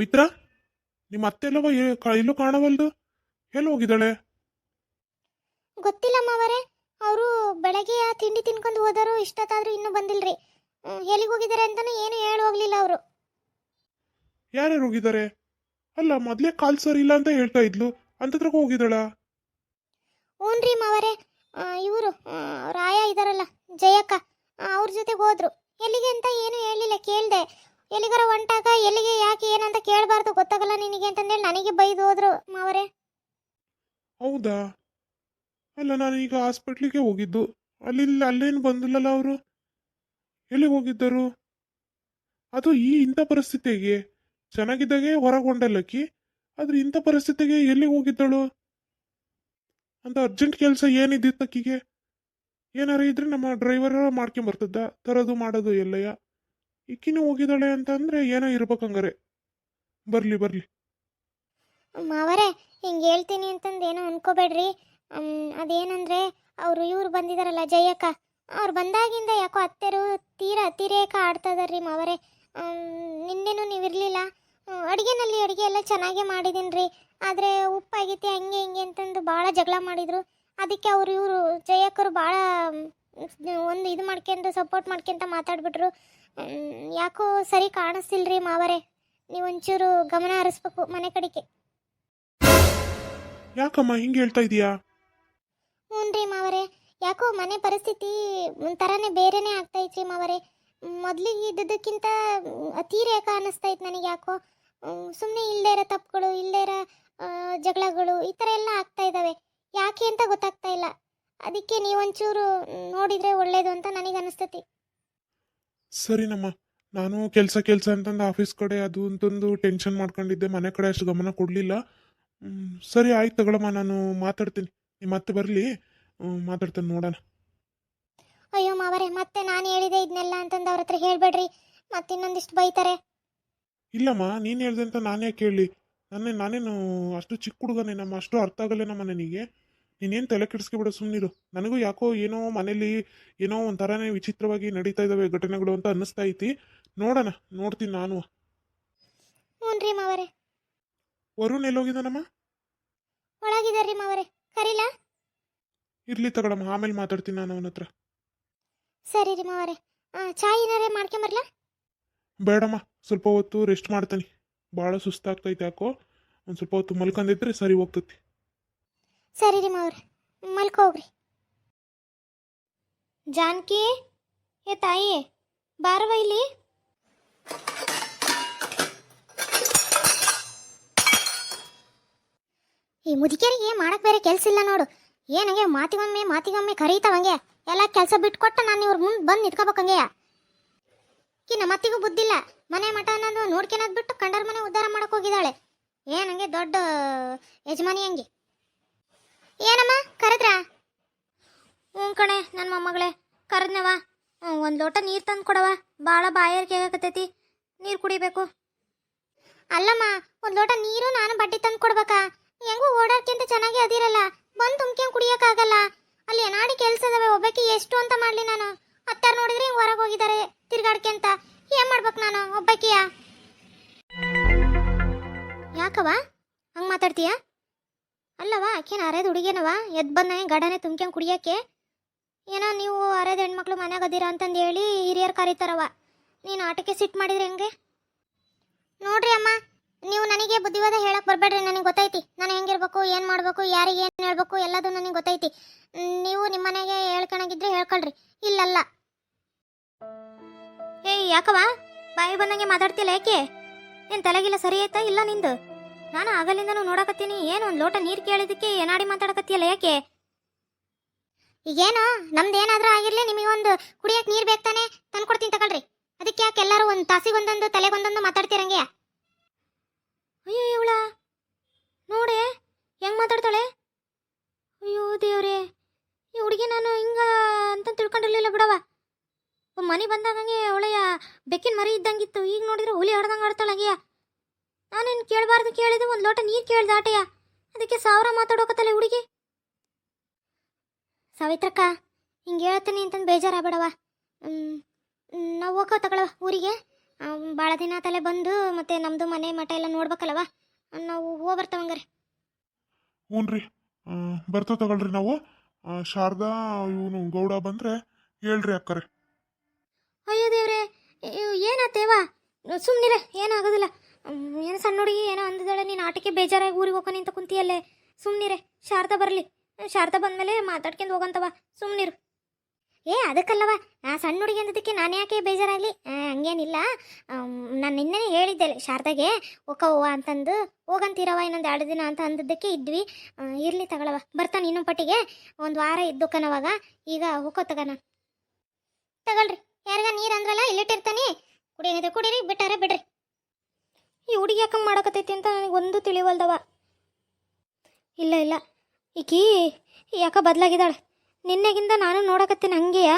ಪವಿತ್ರ, ನಿಮ್ಮ ಅತ್ತೆಲ್ಲವ ಎಲ್ಲೂ ಕಾಣವಲ್ದು, ಎಲ್ಲಿ ಹೋಗಿದ್ದಾಳೆ? ಗೊತ್ತಿಲ್ಲ ಮಾವರೇ. ಅವರು ಬೆಳಗ್ಗೆ ತಿಂಡಿ ತಿನ್ಕೊಂಡು ಹೋದರು, ಇಷ್ಟೊತ್ತಾದ್ರೂ ಇನ್ನೂ ಬಂದಿಲ್ರಿ. ಎಲ್ಲಿಗೆ ಹೋಗಿದ್ದಾರೆ ಅಂತಾನು ಏನು ಹೇಳಿ ಹೋಗ್ಲಿಲ್ಲ ಅವರು. ಯಾರ್ಯಾರು ಹೋಗಿದ್ದಾರೆ? ಅಲ್ಲ, ಮೊದಲೇ ಕಾಲ್ ಸರಿ ಇಲ್ಲ ಅಂತ ಹೇಳ್ತಾ ಇದ್ಲು, ಅಂತದ್ರಾಗ ಹೋಗಿದ್ದಾಳ? ಹ್ಞೂನ್ರಿ ಮಾವರೇ. ಇವರು ರಾಯ ಇದಾರಲ್ಲ, ಜಯಕ್ಕ, ಅವ್ರ ಜೊತೆಗೆ ಹೋದ್ರು. ಎಲ್ಲಿಗೆ ಅಂತ ಏನು ಹೇಳಿಲ್ಲ. ಕೇಳಿದೆ, ಎಲ್ಲಿಗಾರ ಹೊಂಟಾಗ ಎಲ್ಲಿಗೆ ಯಾಕೆ ಏನಂತ ಕೇಳಬಾರ್ದು, ಗೊತ್ತಾಗಲ್ಲ ನಿನಗೆ ಅಂತಂದೇಳಿ ನನಗೆ ಬೈದು ಹೋದ್ರು ಮಾವರೇ. ಹೌದಾ? ಅಲ್ಲ, ನಾನು ಈಗ ಹಾಸ್ಪಿಟ್ಲಿಗೆ ಹೋಗಿದ್ದು, ಅಲ್ಲೇನು ಬಂದಿಲ್ಲಲ್ಲ ಅವರು. ಎಲ್ಲಿಗೆ ಹೋಗಿದ್ದರು? ಅದು ಇಂಥ ಪರಿಸ್ಥಿತಿಗೆ ಚೆನ್ನಾಗಿದ್ದಾಗೆ ಹೊರಗೊಂಡಲ್ಲಕ್ಕಿ, ಆದ್ರೆ ಇಂಥ ಪರಿಸ್ಥಿತಿಗೆ ಎಲ್ಲಿಗೆ ಹೋಗಿದ್ದಳು ಅಂತ. ಅರ್ಜೆಂಟ್ ಕೆಲಸ ಏನಿದ್ದಿತ್ತು ಅಕ್ಕಿಗೆ? ಏನಾರ ಇದ್ರೆ ನಮ್ಮ ಡ್ರೈವರ್ ಮಾಡ್ಕೊಂಬರ್ತದ, ತರೋದು ಮಾಡೋದು ಎಲ್ಲಯ್ಯ. ಇಕ್ಕಿನೂ ಹೋಗಿದ್ದಾಳೆ ಅಂತಂದ್ರೆ ಏನೋ ಇರ್ಬೇಕಂಗಾರೆ. ಬರ್ಲಿ ಬರ್ಲಿ. ಮಾವರೇ, ಹಿಂಗೆ ಹೇಳ್ತೀನಿ ಅಂತಂದು ಏನೋ ಅನ್ಕೋಬೇಡ್ರಿ. ಅದೇನಂದ್ರೆ ಇವ್ರು ಬಂದಿದಾರಲ್ಲ, ಜಯಕ್ಕ, ಅವ್ರು ಬಂದಾಗಿಂದ ಯಾಕೋ ಅತ್ತೆರು ತೀರಾ ಅತಿರೇಕ ಆಡ್ತಾ ಇದಾರ್ರಿ ಮಾವರೇ. ನಿನ್ನೆನೂ ನೀವು ಇರಲಿಲ್ಲ. ಅಡುಗೆ ಎಲ್ಲ ಚೆನ್ನಾಗೇ ಮಾಡಿದ್ದೀನಿ ರೀ, ಆದರೆ ಉಪ್ಪಾಗೈತಿ ಹಂಗೆ ಹಿಂಗೆ ಅಂತಂದು ಭಾಳ ಜಗಳ ಮಾಡಿದರು. ಅದಕ್ಕೆ ಇವರು ಜಯಕ್ಕರು ಭಾಳ ಒಂದು ಇದು ಮಾಡ್ಕೊಂಡು ಸಪೋರ್ಟ್ ಮಾಡ್ಕೊಂತ ಮಾತಾಡ್ಬಿಟ್ರು. ಯಾಕೋ ಸರಿ ಕಾಣಿಸ್ತಿಲ್ರಿ ಮಾವರೇ. ನೀವು ಒಂಚೂರು ಗಮನ ಹರಿಸ್ಬೇಕು ಮನೆ ಕಡೆಗೆ. ಯಾಕಮ್ಮ ಹಿಂಗೆ ಹೇಳ್ತಾ ಇದೀಯಾ? ಹ್ಞೂನ್ರಿ ಮಾವರೇ, ಯಾಕೋ ಮನೆ ಪರಿಸ್ಥಿತಿ ಒಂಥರನೇ ಬೇರೆನೇ ಆಗ್ತೈತ್ರಿ ಮಾವರೇ. ಮೊದಲಿಗೆ ಇದ್ದದಕ್ಕಿಂತ ಅತಿರೇಕ ಅನ್ನಿಸ್ತಾ ಇತ್ತು ನನಗೆ. ಯಾಕೋ ಸುಮ್ಮನೆ ಇಲ್ಲದೇ ಇರೋ ತಪ್ಪುಗಳು, ಇಲ್ಲದೇ ಇರೋ ಜಗಳಗಳು ಈ ಥರ ಎಲ್ಲ ಆಗ್ತಾ ಇದ್ದಾವೆ. ಯಾಕೆ ಅಂತ ಗೊತ್ತಾಗ್ತಾ ಇಲ್ಲ. ಅದಕ್ಕೆ ನೀವೊಂಚೂರು ನೋಡಿದರೆ ಒಳ್ಳೇದು ಅಂತ ನನಗೆ ಅನಿಸ್ತತಿ. ಸರಿನಮ್ಮ, ನಾನು ಕೆಲಸ ಅಂತಂದು ಆಫೀಸ್ ಕಡೆ ಅದು ಅಂತಂದು ಟೆನ್ಷನ್ ಮಾಡ್ಕೊಂಡಿದ್ದೆ, ಮನೆ ಕಡೆ ಅಷ್ಟು ಗಮನ ಕೊಡಲಿಲ್ಲ. ಸರಿ ಆಯ್ತು ತಗೊಳಮ್ಮ, ನಾನು ಮಾತಾಡ್ತೀನಿ. ನಿಮ್ಮ ಮತ್ತೆ ಬರಲಿ, ಮಾತಾಡ್ತೇನೆ, ನೋಡೋಣ. ಅಯ್ಯೋ ಮಾವರೇ, ಮತ್ತೆ ನಾನು ಹೇಳಿದೆ ಇದನ್ನೆಲ್ಲ ಅಂತಂದು ಅವ್ರ ಹತ್ರ ಹೇಳ್ಬೇಡ್ರಿ, ಮತ್ತೆ ಇನ್ನೊಂದಿಷ್ಟು ಬೈತಾರೆ. ಇಲ್ಲಮ್ಮ, ನೀನು ಹೇಳ್ದೆ ಅಂತ ನಾನೇ ಕೇಳಿ. ನಾನೇನು ಅಷ್ಟು ಚಿಕ್ಕ ಹುಡುಗನೇ, ನಮ್ಮ ಅಷ್ಟು ಅರ್ಥ ಆಗಲ್ಲೇನಮ್ಮ ನನಗೆ. ನೀನೇನು ತಲೆ ಕೆಡಿಸ್ಕೊಬಿಡ, ಸುಮ್ಮನಿರು. ನನಗೂ ಯಾಕೋ ಏನೋ ಮನೇಲಿ ಏನೋ ಒಂಥರನೇ ವಿಚಿತ್ರವಾಗಿ ನಡೀತಾ ಇದ್ದಾವೆ ಘಟನೆಗಳು ಅಂತ ಅನ್ನಿಸ್ತಾ ಐತಿ. ನೋಡೋಣ, ನೋಡ್ತೀನಿ ನಾನು. ಹ್ಞೂನ್ರಿ ಮಾವರೇ. ವರುಣ್ ಎಲ್ಲೋಗಿದ್ದಾನಮ್ಮ? ಒಳಗಿದಾರ್ರಿ ಮಾವರೇ, ಕರೀಲಾ? ಇರ್ಲಿ ತಗೊಳಮ್ಮ, ಆಮೇಲೆ ಮಾತಾಡ್ತೀನಿ ನಾನು ಅವನ ಹತ್ರ. ಸರಿ ರೀ ಮಾವರೇ. ಚಾಯ್ ಏನಾರೇ ಮಾಡ್ಕೊಂಬರ್ಲಾ? ಬೇಡಮ್ಮ, ಸ್ವಲ್ಪ ಹೊತ್ತು ರೆಸ್ಟ್ ಮಾಡ್ತೀನಿ. ಭಾಳ ಸುಸ್ತಾಗ್ತೈತೆ ಯಾಕೋ. ಒಂದು ಸ್ವಲ್ಪ ಹೊತ್ತು ಮಲ್ಕೊಂಡಿದ್ರೆ ಸರಿ ಹೋಗ್ತೈತಿ. ಸರಿ ರೀ ಮಾವ್ರೆ, ಮಲ್ಕೋಗ್ರಿ. ಜಾನಕಿ, ಏ ತಾಯಿ, ಬಾರವ ಇಲ್ಲಿ. ಈ ಮುದುಕಿಯರಿಗೆ ಮಾಡಕ್ ಬೇರೆ ಕೆಲ್ಸ ಇಲ್ಲ ನೋಡು. ಏನಂಗೆ ಮಾತಿಗೊಮ್ಮೆ ಕರೀತಾವಂಗೆ. ಎಲ್ಲ ಕೆಲಸ ಬಿಟ್ಕೊಟ್ಟು ನಾನು ಇವ್ರ ಮುಂದೆ ಬಂದು ನಿಂತ್ಕೋಬೇಕಂಗೆಯ. ನಮ್ಮ ಮತ್ತಿಗೂ ಬುದ್ಧಿಲ್ಲ. ಮನೆ ಮಠ ಅನ್ನೋದು ನೋಡ್ಕೊಳೋದು ಬಿಟ್ಟು ಕಂಡರ ಮನೆ ಉದ್ಧಾರ ಮಾಡಕ್ ಹೋಗಿದ್ದಾಳೆ. ಏನಂಗೆ ದೊಡ್ಡ ಯಜಮಾನಿ ಹಂಗೆ. ಏನಮ್ಮ ಕರೆದ್ರಾ? ಹ್ಞೂ ಕಣೆ ನನ್ನ ಮೊಮ್ಮಗಳೇ, ಕರೆದ್ನವ. ಒಂದು ಲೋಟ ನೀರು ತಂದು ಕೊಡವ, ಭಾಳ ಬಾಯಾರಿಕೆ ಆಗಕತ್ತೈತಿ, ನೀರು ಕುಡಿಬೇಕು. ಅಲ್ಲಮ್ಮ, ಒಂದು ಲೋಟ ನೀರು ನಾನು ಬಡ್ಡಿ ತಂದು ಕೊಡ್ಬೇಕಾ? ಹೆಂಗೂ ಓಡಾಡ್ಕೊಂತ ಚೆನ್ನಾಗಿ ಅದಿರಲ್ಲ, ಬಂದು ತುಂಬ್ಕೊಂಡು ಕುಡಿಯೋಕ್ಕಾಗಲ್ಲ. ಅಲ್ಲಿ ಏನಾಡಿ ಕೆಲಸ ಇದಾವೆ, ಒಬ್ಬಾಕಿ ಎಷ್ಟು ಅಂತ ಮಾಡಲಿ ನಾನು? ಅತ್ತಾರು ನೋಡಿದ್ರೆ ಹಿಂಗೆ ಹೊರಗೆ ಹೋಗಿದ್ದಾರೆ ತಿರ್ಗಾಡ್ಕೊಂತ. ಏನು ಮಾಡ್ಬೇಕು ನಾನು ಒಬ್ಬಾಕಿಯ? ಯಾಕವ ಹಂಗೆ ಮಾತಾಡ್ತೀಯ? ಅಲ್ಲವ, ಆಕೇನು ಅರೇದು ಹುಡುಗೇನವ, ಎದ್ದು ಬಂದ ಗಡನೆ ತುಂಬ್ಕೊಂಡು ಕುಡಿಯೋಕ್ಕೆ. ಏನೋ ನೀವು ಅರೇದು ಹೆಣ್ಮಕ್ಳು ಮನ್ಯಾಗ ಅದೀರ ಅಂತಂದು ಹೇಳಿ ಹಿರಿಯರು ಕರೀತಾರವ. ನೀನು ಆಟಕ್ಕೆ ಸಿಟ್ಟು ಮಾಡಿದ್ರೆ ಹೆಂಗೆ? ನೋಡ್ರಿ ಅಮ್ಮ, ನೀವು ನನಗೆ ಬುದ್ಧಿವಾದ ಹೇಳಕ್ಕೆ ಬರಬೇಡ್ರಿ. ನನಗೆ ಗೊತ್ತೈತಿ ನಾನು ಹೆಂಗಿರ್ಬೇಕು, ಏನು ಮಾಡಬೇಕು, ಯಾರಿಗೆ ಏನು ಹೇಳ್ಬೇಕು ಎಲ್ಲದು ನನಗೆ ಗೊತ್ತೈತಿ. ನೀವು ನಿಮ್ಮ ಮನೆಗೆ ಹೇಳ್ಕೊಳಗಿದ್ರೆ ಹೇಳ್ಕೊಳ್ರಿ, ಇಲ್ಲಲ್ಲ. ಏಯ್ ಯಾಕವ ಬಾಯಿ ಬಂದಂಗೆ ಮಾತಾಡ್ತಿಲ್ಲ? ಯಾಕೆ? ಏನು ತಲೆಗಿಲ್ಲ ಸರಿ ಆಯ್ತಾ ಇಲ್ಲ ನಿಂದು? ನಾನು ಆಗಲಿಂದನೂ ನೋಡಕತ್ತೀನಿ, ಏನು ಒಂದು ಲೋಟ ನೀರು ಕೇಳಿದಕ್ಕೆ ಏನಾಡಿ ಮಾತಾಡಕತ್ತೀಯಲ್ಲ, ಯಾಕೆ? ಈಗೇನು ನಮ್ದು ಏನಾದರೂ ಆಗಿರಲಿ, ನಿಮಗೊಂದು ಕುಡಿಯೋಕೆ ನೀರು ಬೇಕು ತಾನೆ, ತಂದು ಕೊಡ್ತೀನಿ ತಗೊಳ್ರಿ. ಅದಕ್ಕೆ ಯಾಕೆ ಎಲ್ಲರೂ ಒಂದು ತಾಸಿಗೊಂದೊಂದು ತಲೆಗೊಂದೊಂದು ಮಾತಾಡ್ತೀರಂಗೆ? ಅಯ್ಯೋ ಇವಳ ನೋಡೆ ಹೆಂಗೆ ಮಾತಾಡ್ತಾಳೆ. ಅಯ್ಯೋ ದೇವ್ರೆ, ಈ ಹುಡುಗಿ ನಾನು ಹಿಂಗ ಅಂತ ತಿಳ್ಕೊಂಡಿರ್ಲಿಲ್ಲ ಬಿಡವ. ಮನೆ ಬಂದಾಗಂಗೆ ಅವಳೆಯ ಬೆಕ್ಕಿನ ಮರಿ ಇದ್ದಂಗಿತ್ತು, ಈಗ ನೋಡಿದ್ರೆ ಹುಲಿ ಆಡ್ದಂಗೆ ಆಡ್ತಾಳಂಗೆಯ. ನಾನೇನು ಕೇಳಬಾರ್ದು ಕೇಳಿದೆ, ಒಂದು ಲೋಟ ನೀರು ಕೇಳ್ದೆ ಆಟೆಯ, ಅದಕ್ಕೆ 1000 ಮಾತಾಡೋಕತ್ತಲ್ಲ ಹುಡುಗಿ. ಸಾವಿತ್ರಕ್ಕ, ಹಿಂಗೆ ಹೇಳ್ತೀನಿ ಅಂತಂದು ಬೇಜಾರಾಗಬೇಡವ. ನಾವು ಹೋಗೋ ತಗೊಳವ ಊರಿಗೆ. ಭಾಳ ದಿನ ತಲೆ ಬಂದು ಮತ್ತೆ ನಮ್ಮದು ಮನೆ ಮಠ ಎಲ್ಲ ನೋಡ್ಬೇಕಲ್ಲವ, ನಾವು ಬರ್ತಾವಂಗಾರೆ. ಹ್ಞೂ ರೀ, ಬರ್ತೇವೆ ತಗೊಳ್ರಿ ನಾವು. ಶಾರದಾ ಇವನು ಗೌಡ ಬಂದರೆ ಹೇಳ್ರಿ ಅಕ್ಕರೆ. ಅಯ್ಯೋ ದೇವ್ರೆ, ಏನಾತೇವ? ಸುಮ್ಮನಿರೆ, ಏನಾಗೋದಿಲ್ಲ. ಏನು ಸಣ್ಣ ಹುಡುಗಿ ಏನೋ ಅಂದಿದ್ದಾಳೆ, ನೀನು ಆಟಕ್ಕೆ ಬೇಜಾರಾಗಿ ಊರಿಗೆ ಹೋಗೋ ನಿಂತ ಕುಂತಿಯಲ್ಲೇ. ಸುಮ್ಮನಿರೆ, ಶಾರದಾ ಬರಲಿ. ಶಾರದಾ ಬಂದಮೇಲೆ ಮಾತಾಡ್ಕೊಂಡು ಹೋಗಂತವ, ಸುಮ್ಮನಿರು. ಅದಕ್ಕಲ್ಲವ, ಸಣ್ಣ ಹುಡುಗಿ ಅಂದಿದ್ದಕ್ಕೆ ನಾನು ಯಾಕೆ ಬೇಜಾರಾಗಲಿ? ಹಂಗೇನಿಲ್ಲ. ನಾನು ನಿನ್ನೆ ಹೇಳಿದ್ದೆ ಶಾರದಾಗೆ ಹೋಗವ್ವ ಅಂತಂದು, ಹೋಗಂತೀರವ ಇನ್ನೊಂದು 2 ದಿನ ಅಂತ ಅಂದಿದ್ದಕ್ಕೆ ಇದ್ವಿ. ಇರಲಿ ತಗೊಳವ, ಬರ್ತಾನೆ ಇನ್ನೊಂದು ಪಟ್ಟಿಗೆ. ಒಂದು ವಾರ ಇದ್ದು ಕಣವಾಗ, ಈಗ ಹೋಗೋ ತಗೋಣ. ತಗೊಳ್ರಿ, ಯಾರಿಗ ನೀರು ಅಂದ್ರಲ್ಲ ಇಲ್ಲಿಟ್ಟಿರ್ತಾನೆ, ಕುಡಿಯೋದಿದ್ರೆ ಕುಡೀರಿ, ಬಿಟ್ಟಾರೆ ಬಿಡ್ರಿ. ಈ ಹುಡುಗಿ ಯಾಕಂಗೆ ಮಾಡಕತ್ತೈತಿ ಅಂತ ನನಗೆ ಒಂದು ತಿಳಿವಲ್ದವ. ಇಲ್ಲ ಇಲ್ಲ, ಈಕಿ ಯಾಕ ಬದಲಾಗಿದ್ದಾಳೆ. ನಿನ್ನೆಗಿಂದ ನಾನು ನೋಡಕತ್ತೇನೆ ಹಂಗೆಯ.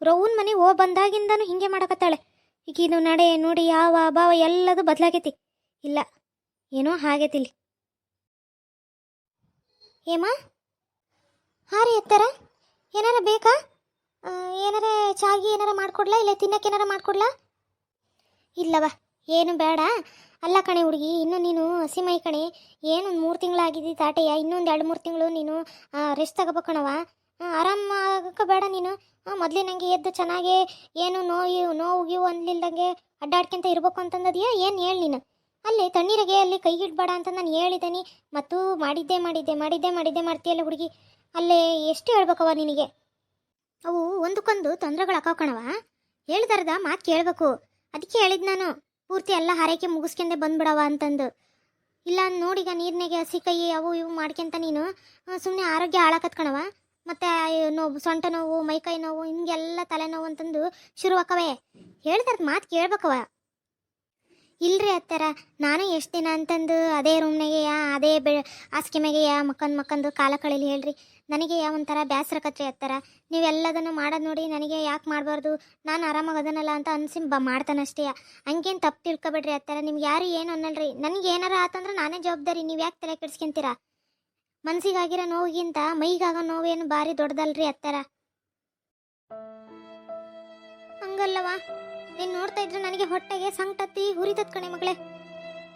ರೌನ್ ಮನೆ ಬಂದಾಗಿಂದನೂ ಹಿಂಗೆ ಮಾಡಕತ್ತಾಳೆ. ಈಗಿದು ನಡೆ ನೋಡಿ ಯಾವ ಭಾವ ಎಲ್ಲದು ಬದಲಾಗೈತಿ. ಇಲ್ಲ, ಏನೋ ಆಗೈತಿಲ್ಲಿ. ಏಮ ಹಾರಿ ಎತ್ತಾರ, ಏನಾರ ಬೇಕಾ? ಏನಾರ ಚಾಗಿ ಏನಾರ ಮಾಡ್ಕೊಡ್ಲಾ, ಇಲ್ಲ ತಿನ್ನಕ್ಕೆ ಏನಾರ ಮಾಡ್ಕೊಡ್ಲಾ? ಇಲ್ಲವ, ಏನು ಬೇಡ. ಅಲ್ಲ ಕಣೆ ಹುಡುಗಿ, ಇನ್ನು ನೀನು ಹಸಿಮೈ ಕಣೆ. ಏನು ಒಂದು 3 ತಿಂಗಳಾಗಿದ್ದಿ ತಾಟೆಯ, ಇನ್ನೊಂದು 2-3 ತಿಂಗಳು ನೀನು ರೆಸ್ಟ್ ತಗೋಬೇಕಣವ. ಆರಾಮಾಗಕ್ಕೆ ಬೇಡ ನೀನು. ಮೊದಲಿನಂಗೆ ಎದ್ದು ಚೆನ್ನಾಗೆ ಏನು ನೋವು ಅನ್ಲಿಲ್ದಂಗೆ ಅಡ್ಡಾಡ್ಕೊಂತ ಇರ್ಬೇಕು ಅಂತಂದದ್ಯಾ ಏನು ಹೇಳಿ ನೀನು? ಅಲ್ಲಿ ತಣ್ಣೀರಿಗೆ ಅಲ್ಲಿ ಕೈಗಿಡ್ಬೇಡ ಅಂತ ನಾನು ಹೇಳಿದ್ದೀನಿ. ಮತ್ತು ಮಾಡಿದ್ದೆ ಮಾಡ್ತೀಯಲ್ಲ ಹುಡುಗಿ. ಅಲ್ಲೇ ಎಷ್ಟು ಹೇಳ್ಬೇಕವ ನಿನಗೆ? ಅವು ಒಂದಕ್ಕೊಂದು ತೊಂದರೆಗಳು ಹಾಕೋ ಕಣವ. ಹೇಳ್ದಾರದ ಮಾತು ಕೇಳಬೇಕು. ಅದಕ್ಕೆ ಹೇಳಿದ್ ನಾನು, ಪೂರ್ತಿ ಎಲ್ಲ ಹಾರೈಕೆ ಮುಗಿಸ್ಕೊಂಡೆ ಬಂದ್ಬಿಡವ ಅಂತಂದು. ಇಲ್ಲ ನೋಡೀಗ ನೀರಿನಾಗೆ ಹಸಿ ಕೈ ಅವು ಇವು ಮಾಡ್ಕೊಂತ ನೀನು ಸುಮ್ಮನೆ ಆರೋಗ್ಯ ಹಾಳಾಕತ್ ಕಣವ. ಮತ್ತು ನೋವು, ಸೊಂಟ ನೋವು, ಮೈಕೈ ನೋವು, ಹಿಂಗೆಲ್ಲ ತಲೆನೋವು ಅಂತಂದು ಶುರುವಾಕವೆ. ಹೇಳ್ದಾರದ ಮಾತು ಕೇಳ್ಬೇಕವ. ಇಲ್ರಿ ಅತ್ತಾರ, ನಾನು ಎಷ್ಟು ದಿನ ಅಂತಂದು ಅದೇ ರೂಮ್ನಾಗೆಯ ಅದೇ ಹಾಸಿಗೆ ಮ್ಯಾಗೆಯ ಮಕ್ಕಂದು ಕಾಲ ಕಳೀಲಿ ಹೇಳ್ರಿ. ನನಗೆ ಒಂಥರ ಬೇಸರ ಕತ್ರಿ ಅತ್ತಾರ. ನೀವೆಲ್ಲದನ್ನು ಮಾಡೋದು ನೋಡಿ ನನಗೆ ಯಾಕೆ ಮಾಡಬಾರ್ದು, ನಾನು ಆರಾಮಾಗದನಲ್ಲ ಅಂತ ಅನ್ಸಿ ಮಾಡ್ತಾನಷ್ಟೇ. ಹಂಗೇನು ತಪ್ಪು ತಿಳ್ಕೊಬೇಡ್ರಿ ಅತ್ತಾರ. ನಿಮ್ಗೆ ಯಾರು ಏನು ಅನ್ನಲ್ರಿ. ನನಗೆ ಏನಾರ ಆತಂದ್ರೆ ನಾನೇ ಜವಾಬ್ದಾರಿ. ನೀವು ಯಾಕೆ ತಲೆ ಕೆಡಿಸ್ಕೊಂತೀರಾ? ಮನ್ಸಿಗಾಗಿರೋ ನೋವಿಗಿಂತ ಮೈಗಾಗೋ ನೋವೇನು ಭಾರಿ ದೊಡ್ಡದಲ್ರಿ ಅತ್ತಾರ. ಹಂಗಲ್ಲವಾ, ನೀನು ನೋಡ್ತಾ ಇದ್ರೆ ನನಗೆ ಹೊಟ್ಟೆಗೆ ಸಂಕಟತ್ತಿ ಹುರಿತತ್ ಕಣೆ ಮಗಳೇ.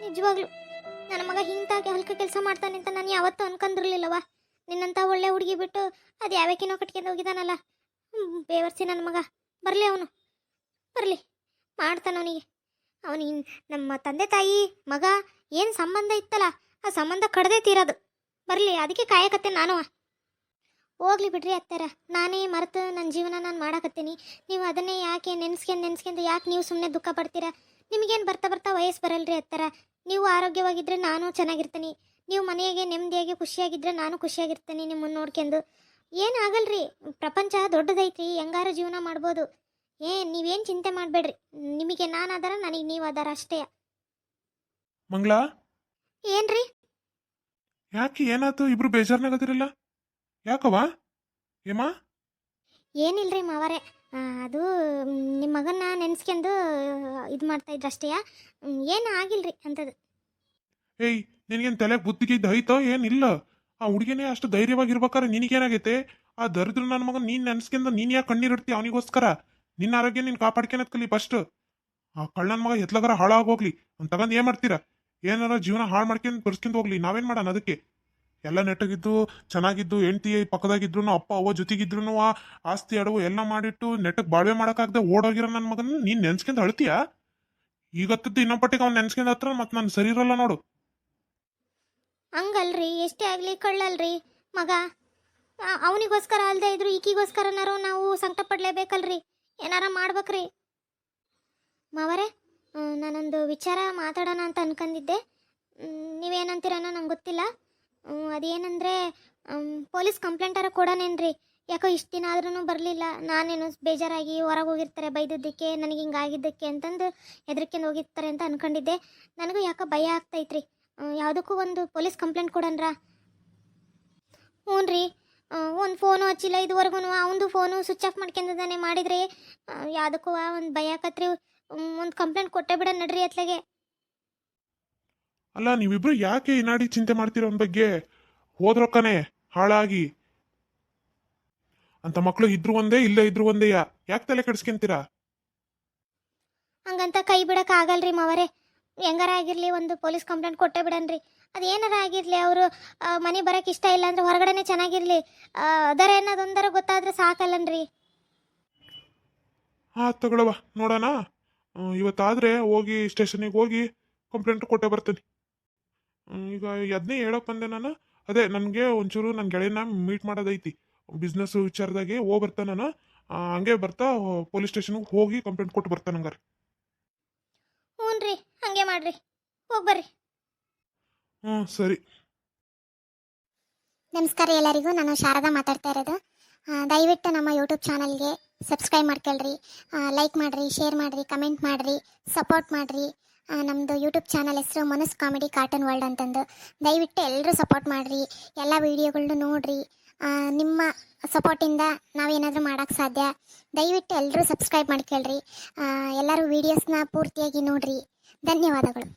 ನಿಜವಾಗ್ಲು ನನ್ನ ಮಗ ಹಿಂತಾಗಿ ಹಲ್ಕ ಕೆಲಸ ಮಾಡ್ತಾನೆ ಅಂತ ನಾನು ಯಾವತ್ತೂ ಅನ್ಕೊಂಡಿರ್ಲಿಲ್ಲವ. ನಿನ್ನಂತ ಒಳ್ಳೆ ಹುಡುಗಿ ಬಿಟ್ಟು ಅದು ಯಾವಕ್ಕಿನೋ ಕಟ್ಕೊಂಡು ಹೋಗಿದ್ದಾನಲ್ಲ, ಬೇವರ್ಸಿ ನನ್ನ ಮಗ. ಬರಲಿ, ಅವನು ಬರಲಿ, ಮಾಡ್ತಾನ ಅವನಿಗೆ. ಅವನಿಗೆ ನಮ್ಮ ತಂದೆ ತಾಯಿ ಮಗ ಏನು ಸಂಬಂಧ ಇತ್ತಲ್ಲ, ಆ ಸಂಬಂಧ ಕಡ್ದೇ ತೀರೋದು. ಬರಲಿ, ಅದಕ್ಕೆ ಕಾಯಕತ್ತೆ ನಾನು. ಹೋಗ್ಲಿ ಬಿಡ್ರಿ ಅತ್ತಾರ, ನಾನೇ ಮರೆತು ನನ್ನ ಜೀವನ ನಾನು ಮಾಡಕತ್ತೀನಿ. ನೀವು ಅದನ್ನೇ ಯಾಕೆ ನೆನ್ಸ್ಕೊಂಡು ಯಾಕೆ ನೀವು ಸುಮ್ಮನೆ ದುಃಖ ಪಡ್ತೀರಾ? ನಿಮಗೇನು ಬರ್ತಾ ವಯಸ್ಸು ಬರಲ್ರಿ ಅತ್ತಾರ. ನೀವು ಆರೋಗ್ಯವಾಗಿದ್ದರೆ ನಾನು ಚೆನ್ನಾಗಿರ್ತೀನಿ. ನೀವು ಮನೆಯಾಗೆ ನೆಮ್ಮದಿಯಾಗಿ ಖುಷಿಯಾಗಿದ್ದರೆ ನಾನು ಖುಷಿಯಾಗಿರ್ತೀನಿ ನಿಮ್ಮನ್ನು ನೋಡ್ಕೊಂಡು. ಏನಾಗಲ್ರಿ, ಪ್ರಪಂಚ ದೊಡ್ಡದೈತಿ, ಹೆಂಗಾರ ಜೀವನ ಮಾಡ್ಬೋದು. ನೀವೇನು ಚಿಂತೆ ಮಾಡಬೇಡ್ರಿ. ನಿಮಗೆ ನಾನು ಆಧಾರ, ನನಗೆ ನೀವು ಆಧಾರ ಅಷ್ಟೇ. ಮಂಗ್ಲಾ, ಏನ್ರಿ? ಯಾಕೆ ಏನಾಯ್ತು? ಇಬ್ರು ಬೇಜಾರ್ನಾಗದಿರಲ್ಲ, ಯಾಕವ? ಏಮಾ? ಏನಿಲ್ರಿ ಮಾವರೇ, ಅದು ನಿಮ್ಮ ಮಗನ್ನ ನೆನ್ಸ್ಕೊಂಡು ಇದು ಮಾಡ್ತಾ ಇದ್ರು ಅಷ್ಟೇ. ಏನು ಆಗಿಲ್ರಿ ಅಂಥದ್ದು. ಏಯ್, ನಿನಗೇನು ತಲೆಗೆ ಬುದ್ಧಿಗಿದ್ದು ಐತೋ ಏನಿಲ್ಲ? ಆ ಹುಡುಗಿನೇ ಅಷ್ಟು ಧೈರ್ಯವಾಗಿರ್ಬೇಕಾರೆ ನಿನಗೇನಾಗೈತೆ? ಆ ದರಿದ್ರ ನನ್ನ ಮಗನ ನೀನು ನೆನ್ಸ್ಕೊಂಡು ನೀನು ಯಾಕೆ ಕಣ್ಣೀರಿಡ್ತಿ ಅವನಿಗೋಸ್ಕರ? ನಿನ್ನ ಆರೋಗ್ಯ ನೀನು ಕಾಪಾಡ್ಕೊಳದ್ ಕಲಿ ಫಸ್ಟ್. ಆ ಕಳ್ಳನ ಮಗ ಎತ್ಲಗಾರ ಹಾಳಾಗೋಗ್ಲಿ ಅಂತ ತಗೊಂಡು ಏನು ಮಾಡ್ತೀರಾ? ಏನಾರ ಜೀವನ ಹಾಳು ಮಾಡ್ಕೊಂಡು ಬರ್ಸ್ಕೊಂಡು ಹೋಗ್ಲಿ, ನಾವೇನು ಮಾಡೋಣ ಅದಕ್ಕೆ? ಎಲ್ಲ ನೆಟ್ಟಗಿದ್ದು ಚೆನ್ನಾಗಿದ್ದು ಹೆಂಡತಿ ಪಕ್ಕದಾಗಿದ್ರು, ಅಪ್ಪ ಅವ್ವ ಜೊತೆಗಿದ್ರು, ಆಸ್ತಿ ಅಡವು ಎಲ್ಲ ಮಾಡಿಟ್ಟು ನೆಟ್ಟಗೆ ಬಾಳ್ವೆ ಮಾಡೋಕ್ಕಾಗದೆ ಓಡೋಗಿರೋ ನನ್ನ ಮಗನ ನೀನು ನೆನ್ಸ್ಕೊಂಡು ಅಳ್ತೀಯಾ? ಈಗತ್ತದ್ದು ಇನ್ನೊಬ್ಬಟ್ಟಿಗೆ ಅವ್ನು ನೆನ್ಸ್ಕೊಂಡು ಹತ್ರ ಮತ್ತೆ ನಾನು ಸರಿ ಇರಲ್ಲ ನೋಡು. ಹಂಗಲ್ರಿ, ಎಷ್ಟೇ ಆಗಲಿ ಕಳ್ಳಲ್ರಿ ಮಗ. ಅವನಿಗೋಸ್ಕರ ಅಲ್ಲದೆ ಇದ್ರು ಈಕಿಗೋಸ್ಕರನಾರು ನಾವು ಸಂಕಟ ಪಡಲೇಬೇಕಲ್ರಿ. ಏನಾರ ಮಾಡ್ಬೇಕ್ರಿ ಮಾವರೇ. ನಾನೊಂದು ವಿಚಾರ ಮಾತಾಡೋಣ ಅಂತ ಅನ್ಕೊಂಡಿದ್ದೆ. ನೀವೇನಂತೀರನೋ ನಂಗೆ ಗೊತ್ತಿಲ್ಲ. ಅದೇನಂದರೆ, ಪೊಲೀಸ್ ಕಂಪ್ಲೇಂಟಾರ ಕೊಡೋಣೇನ್ರಿ? ಯಾಕೋ ಇಷ್ಟು ದಿನ ಆದ್ರೂ ಬರಲಿಲ್ಲ. ನಾನೇನು ಬೇಜಾರಾಗಿ ಹೊರಗೆ ಹೋಗಿರ್ತಾರೆ ಬೈದದ್ದಕ್ಕೆ, ನನಗೆ ಹಿಂಗಾಗಿದ್ದಕ್ಕೆ ಅಂತಂದು ಹೆದರ್ಕೊಂಡು ಹೋಗಿರ್ತಾರೆ ಅಂತ ಅನ್ಕೊಂಡಿದ್ದೆ. ನನಗೂ ಯಾಕೋ ಭಯ ಆಗ್ತೈತ್ರಿ. ಯಾವುದಕ್ಕೂ ಒಂದು ಪೊಲೀಸ್ ಕಂಪ್ಲೇಂಟ್ ಕೊಡೋಣ್ರಾ? ಹ್ಞೂ ರೀ. ಒಂದು ಫೋನು ಹಚ್ಚಿಲ್ಲ ಇದುವರೆಗೂ. ಅವನದು ಫೋನು ಸ್ವಿಚ್ ಆಫ್ ಮಾಡ್ಕೊಂಡಿದ್ದಾನೆ. ಮಾಡಿದ್ರೆ ಯಾವುದಕ್ಕೂ ಒಂದು ಭಯ ಆಕತ್ರಿ. ಒಂದು ಕಂಪ್ಲೇಂಟ್ ಕೊಟ್ಟೆ ಬಿಡ ನಡ್ರಿ ಅತ್ಲಾಗೆ. ಅಲ್ಲ, ನೀವಿಬ್ರು ಯಾಕೆ ಈ ನಾಡಿ ಚಿಂತೆ ಮಾಡ್ತೀರ ಅವನ ಬಗ್ಗೆ? ಹೋದ್ರೊಕ್ಕನೆ ಹಾಳಾಗಿ ಅಂತ ಮಕ್ಕಳು ಇದ್ರು ಒಂದೇ, ಇಲ್ಲೇ ಇದ್ರು ಒಂದೇ. ಯಾಕೆ ತಲೆ ಕೆಡಿಸ್ಕೊಂತೀರಾ? ಹಂಗಂತ ಕೈ ಬಿಡಕ್ಕೆ ಆಗಲ್ರಿ ಮಾವರೇ. ಹೆಂಗಾರ ಆಗಿರಲಿ ಒಂದು ಪೊಲೀಸ್ ಕಂಪ್ಲೇಂಟ್ ಕೊಟ್ಟೇ ಬಿಡನ್ರಿ. ಅದು ಏನಾರ ಆಗಿರಲಿ, ಅವರು ಮನೆ ಬರೋಕೆ ಇಷ್ಟ ಇಲ್ಲ ಅಂದ್ರೆ ಹೊರಗಡೆನೆ ಚೆನ್ನಾಗಿರಲಿ, ಅದರ ಅನ್ನೋದೊಂದರ ಗೊತ್ತಾದ್ರೆ ಸಾಕಲ್ಲನ್ರಿ. ಹಾಂ ತಗೊಳವ, ನೋಡೋಣ. ಇವತ್ತಾದರೆ ಹೋಗಿ ಸ್ಟೇಷನಿಗೆ ಹೋಗಿ ಕಂಪ್ಲೇಂಟ್ ಕೊಟ್ಟೆ ಬರ್ತೀನಿ. ಈಗ ಅದನ್ನೇ ಹೇಳೋಕೆ ಬಂದೆ ನಾನು. ಅದೇ ನನಗೆ ಒಂಚೂರು ನನ್ನ ಗೆಳೆಯನ ಮೀಟ್ ಮಾಡೋದೈತಿ, ಬಿಸ್ನೆಸ್ ವಿಚಾರದಾಗೆ ಹೋಗಿ ಬರ್ತಾನೆ ನಾನು. ಹಂಗೆ ಬರ್ತಾ ಪೊಲೀಸ್ ಸ್ಟೇಷನ್ಗೆ ಹೋಗಿ ಕಂಪ್ಲೇಂಟ್ ಕೊಟ್ಟು ಬರ್ತಾನೆ ಹಂಗಾರೆ. ಹ್ಞೂ ರೀ, ಹಂಗೆ ಮಾಡ್ರಿ, ಹೋಗಿ ಬರ್ರಿ. ಹ್ಞೂ ಸರಿ. ನಮಸ್ಕಾರ ಎಲ್ಲರಿಗೂ, ನಾನು ಶಾರದಾ ಮಾತಾಡ್ತಾ ಇರೋದು. ದಯವಿಟ್ಟು ನಮ್ಮ ಯೂಟ್ಯೂಬ್ ಚಾನಲ್ಗೆ ಸಬ್ಸ್ಕ್ರೈಬ್ ಮಾಡ್ಕೊಳ್ರಿ, ಲೈಕ್ ಮಾಡಿರಿ, ಶೇರ್ ಮಾಡಿರಿ, ಕಮೆಂಟ್ ಮಾಡಿರಿ, ಸಪೋರ್ಟ್ ಮಾಡಿರಿ. ನಮ್ಮದು ಯೂಟ್ಯೂಬ್ ಚಾನಲ್ ಹೆಸರು ಮನಸ್ ಕಾಮಿಡಿ ಕಾರ್ಟೂನ್ ವರ್ಲ್ಡ್ ಅಂತಂದು. ದಯವಿಟ್ಟು ಎಲ್ಲರೂ ಸಪೋರ್ಟ್ ಮಾಡಿರಿ, ಎಲ್ಲ ವೀಡಿಯೋಗಳನ್ನೂ ನೋಡಿರಿ. ನಿಮ್ಮ ಸಪೋರ್ಟಿಂದ ನಾವೇನಾದರೂ ಮಾಡೋಕ್ಕೆ ಸಾಧ್ಯ. ದಯವಿಟ್ಟು ಎಲ್ಲರೂ ಸಬ್ಸ್ಕ್ರೈಬ್ ಮಾಡ್ಕೊಳ್ರಿ, ಎಲ್ಲರೂ ವೀಡಿಯೋಸ್ನ ಪೂರ್ತಿಯಾಗಿ ನೋಡಿರಿ. ಧನ್ಯವಾದಗಳು.